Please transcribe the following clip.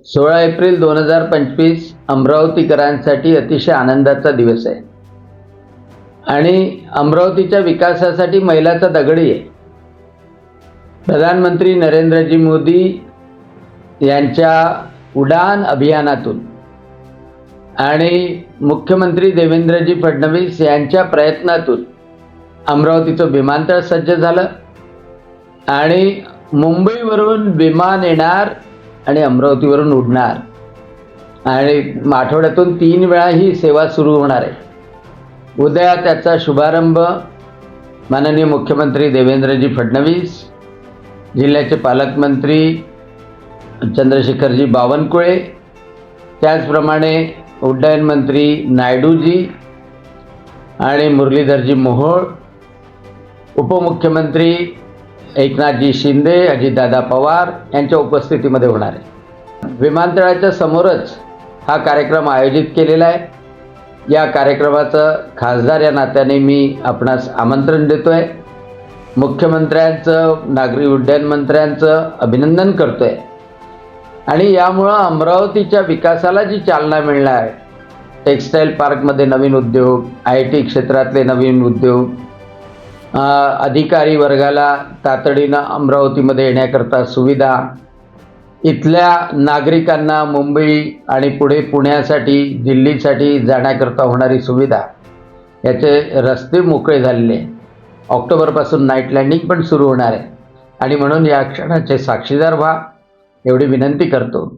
16 April 2025 अमरावतीकरांसाठी अतिशय आनंदाचा दिवस आहे आणि अमरावतीच्या विकासासाठी मैलाचा दगडी आहे. प्रधानमंत्री नरेंद्रजी मोदी यांच्या उडान अभियानातून आणि मुख्यमंत्री देवेंद्रजी फडणवीस यांच्या प्रयत्नातून अमरावतीचं विमानतळ सज्ज झालं आणि मुंबईवरून विमान येणार आणि अमरावतीवरून उडणार आणि आठवड्यातून 3 वेळा ही सेवा सुरू होणार आहे. उद्या त्याचा शुभारंभ माननीय मुख्यमंत्री देवेंद्रजी फडणवीस, जिल्ह्याचे पालकमंत्री चंद्रशेखरजी बावनकुळे, त्याचप्रमाणे उड्डयन मंत्री नायडूजी आणि मुरलीधरजी मोहोळ, उपमुख्यमंत्री एकनाथजी शिंदे, अजितदादा पवार यांच्या उपस्थितीमध्ये होणार आहे. विमानतळाच्या समोरच हा कार्यक्रम आयोजित केलेला आहे. या कार्यक्रमाचं खासदार या नात्याने मी आपणास आमंत्रण देतो आहे. मुख्यमंत्र्यांचं, नागरी उड्डयन मंत्र्यांचं अभिनंदन करतो आहे आणि यामुळं अमरावतीच्या विकासाला जी चालना मिळणार आहे, टेक्स्टाईल पार्कमध्ये नवीन उद्योग, IT क्षेत्रातले नवीन उद्योग, अधिकारी वर्गाला तातडीनं अमरावतीमध्ये येण्याकरता सुविधा, इथल्या नागरिकांना मुंबई आणि पुढे पुण्यासाठी, दिल्लीसाठी जाण्याकरता होणारी सुविधा, याचे रस्ते मोकळे झालेले. ऑक्टोबरपासून नाईट लँडिंग पण सुरू होणार आहे आणि म्हणून या क्षणाचे साक्षीदार व्हा एवढी विनंती करतो.